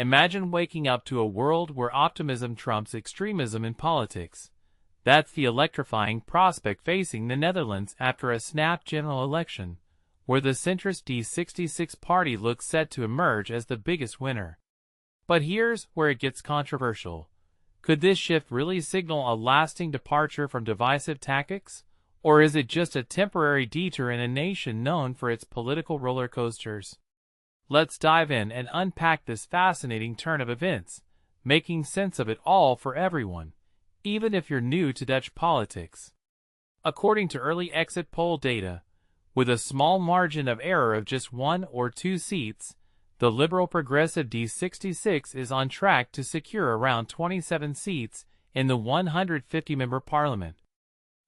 Imagine waking up to a world where optimism trumps extremism in politics. That's the electrifying prospect facing the Netherlands after a snap general election, where the centrist D66 party looks set to emerge as the biggest winner. But here's where it gets controversial. Could this shift really signal a lasting departure from divisive tactics? Or is it just a temporary detour in a nation known for its political roller coasters? Let's dive in and unpack this fascinating turn of events, making sense of it all for everyone, even if you're new to Dutch politics. According to early exit poll data, with a small margin of error of just 1 or 2 seats, the liberal-progressive D66 is on track to secure around 27 seats in the 150-member parliament.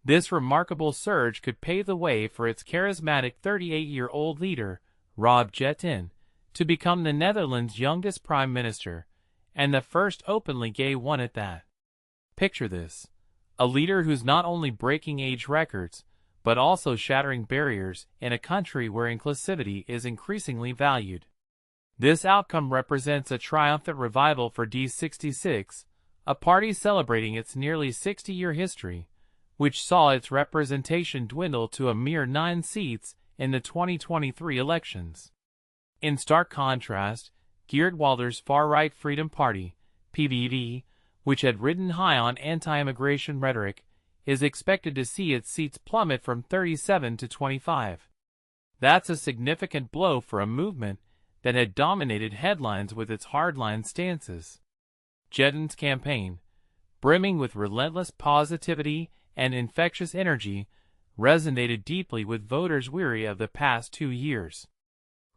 This remarkable surge could pave the way for its charismatic 38-year-old leader, Jetten, to become the Netherlands' youngest prime minister, and the first openly gay one at that. Picture this: a leader who's not only breaking age records, but also shattering barriers in a country where inclusivity is increasingly valued. This outcome represents a triumphant revival for D66, a party celebrating its nearly 60-year history, which saw its representation dwindle to a mere 9 seats in the 2023 elections. In stark contrast, Geert Wilders' far-right Freedom Party, PVV, which had ridden high on anti-immigration rhetoric, is expected to see its seats plummet from 37 to 25. That's a significant blow for a movement that had dominated headlines with its hardline stances. Jetten's campaign, brimming with relentless positivity and infectious energy, resonated deeply with voters weary of the past 2 years.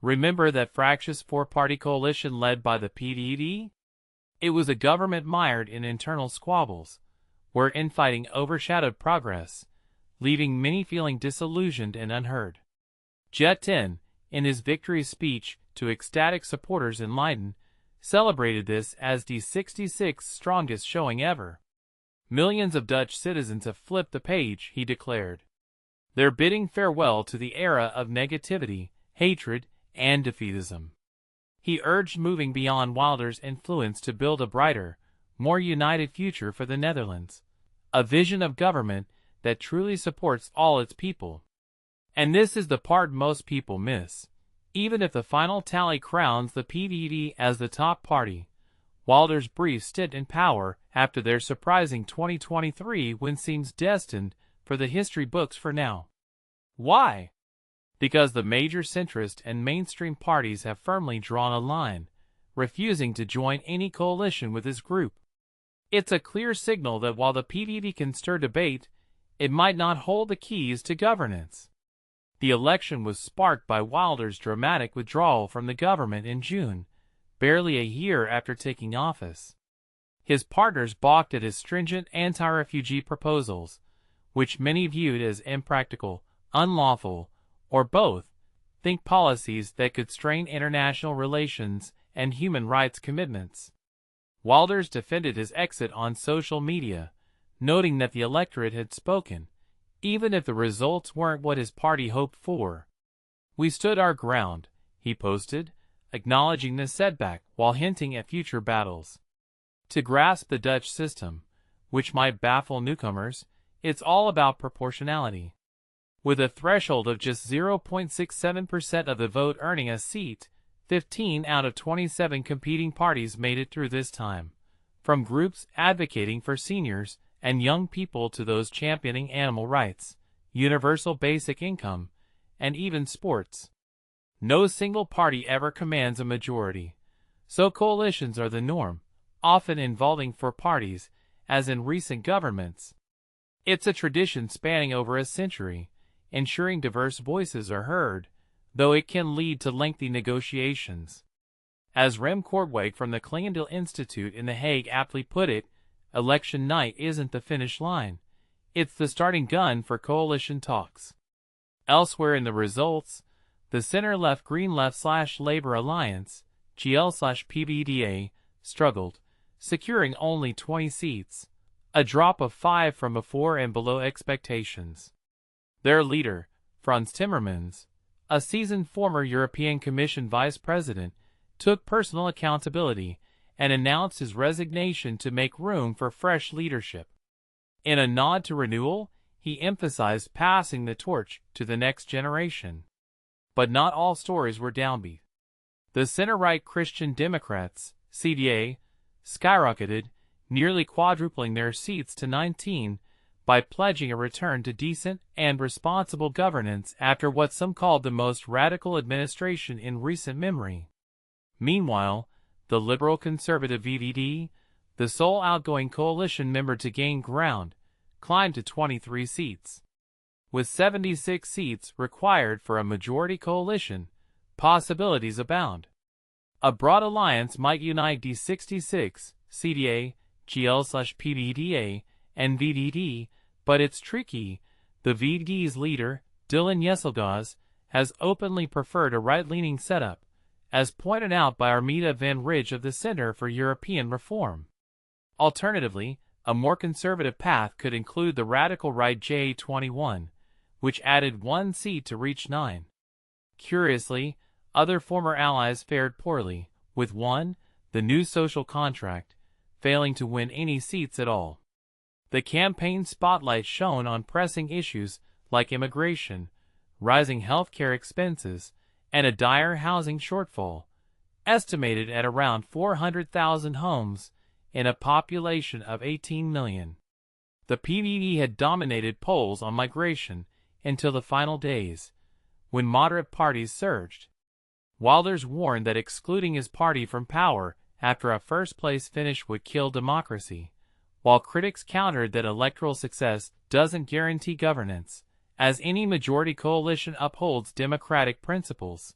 Remember that fractious four-party coalition led by the PVV? It was a government mired in internal squabbles, where infighting overshadowed progress, leaving many feeling disillusioned and unheard. Jetten, in his victory speech to ecstatic supporters in Leiden, celebrated this as D66's strongest showing ever. Millions of Dutch citizens have flipped the page, he declared. They're bidding farewell to the era of negativity, hatred, and defeatism. He urged moving beyond Wilders' influence to build a brighter, more united future for the Netherlands, a vision of government that truly supports all its people. And this is the part most people miss. Even if the final tally crowns the PVV as the top party, Wilders' brief stint in power after their surprising 2023 win seems destined for the history books for now. Why? Because the major centrist and mainstream parties have firmly drawn a line, refusing to join any coalition with his group. It's a clear signal that while the PVV can stir debate, it might not hold the keys to governance. The election was sparked by Wilders' dramatic withdrawal from the government in June, barely a year after taking office. His partners balked at his stringent anti-refugee proposals, which many viewed as impractical, unlawful, or both, policies that could strain international relations and human rights commitments. Wilders defended his exit on social media, noting that the electorate had spoken, even if the results weren't what his party hoped for. "We stood our ground," he posted, acknowledging the setback while hinting at future battles. To grasp the Dutch system, which might baffle newcomers, it's all about proportionality. With a threshold of just 0.67% of the vote earning a seat, 15 out of 27 competing parties made it through this time, from groups advocating for seniors and young people to those championing animal rights, universal basic income, and even sports. No single party ever commands a majority, so coalitions are the norm, often involving 4 parties, as in recent governments. It's a tradition spanning over a century, ensuring diverse voices are heard, though it can lead to lengthy negotiations. As Rem Korteweg from the Clingendael Institute in The Hague aptly put it, election night isn't the finish line, it's the starting gun for coalition talks. Elsewhere in the results, the center-left Green-left/Labour Alliance, GL/PVDA, struggled, securing only 20 seats, a drop of 5 from before and below expectations. Their leader, Frans Timmermans, a seasoned former European Commission vice president, took personal accountability and announced his resignation to make room for fresh leadership. In a nod to renewal, he emphasized passing the torch to the next generation. But not all stories were downbeat. The center-right Christian Democrats, CDA, skyrocketed, nearly quadrupling their seats to 19, by pledging a return to decent and responsible governance after what some called the most radical administration in recent memory. Meanwhile, the liberal-conservative VVD, the sole outgoing coalition member to gain ground, climbed to 23 seats. With 76 seats required for a majority coalition, possibilities abound. A broad alliance might unite D66, CDA, GL/PVDA, and VVD, but it's tricky. The VVD's leader, Dylan Jesselgaz, has openly preferred a right-leaning setup, as pointed out by Armida van Ridge of the Center for European Reform. Alternatively, a more conservative path could include the radical right JA21, which added 1 seat to reach 9. Curiously, other former allies fared poorly, with one, the New Social Contract, failing to win any seats at all. The campaign spotlight shone on pressing issues like immigration, rising healthcare expenses, and a dire housing shortfall, estimated at around 400,000 homes in a population of 18 million. The PVD had dominated polls on migration until the final days, when moderate parties surged. Wilders warned that excluding his party from power after a first-place finish would kill democracy, while critics countered that electoral success doesn't guarantee governance, as any majority coalition upholds democratic principles.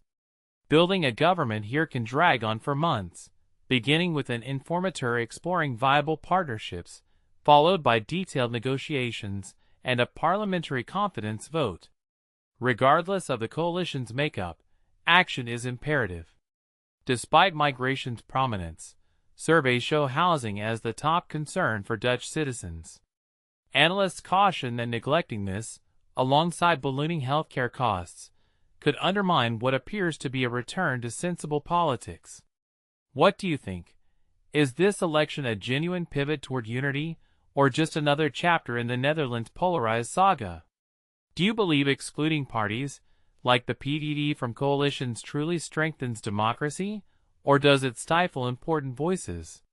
Building a government here can drag on for months, beginning with an informateur exploring viable partnerships, followed by detailed negotiations and a parliamentary confidence vote. Regardless of the coalition's makeup, action is imperative. Despite migration's prominence, surveys show housing as the top concern for Dutch citizens. Analysts caution that neglecting this, alongside ballooning healthcare costs, could undermine what appears to be a return to sensible politics. What do you think? Is this election a genuine pivot toward unity, or just another chapter in the Netherlands' polarized saga? Do you believe excluding parties, like the PVD from coalitions, truly strengthens democracy, or does it stifle important voices?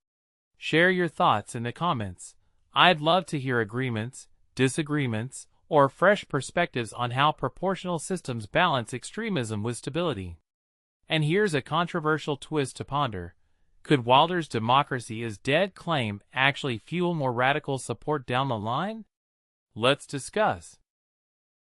Share your thoughts in the comments. I'd love to hear agreements, disagreements, or fresh perspectives on how proportional systems balance extremism with stability. And here's a controversial twist to ponder. Could Wilders' democracy is dead claim actually fuel more radical support down the line? Let's discuss.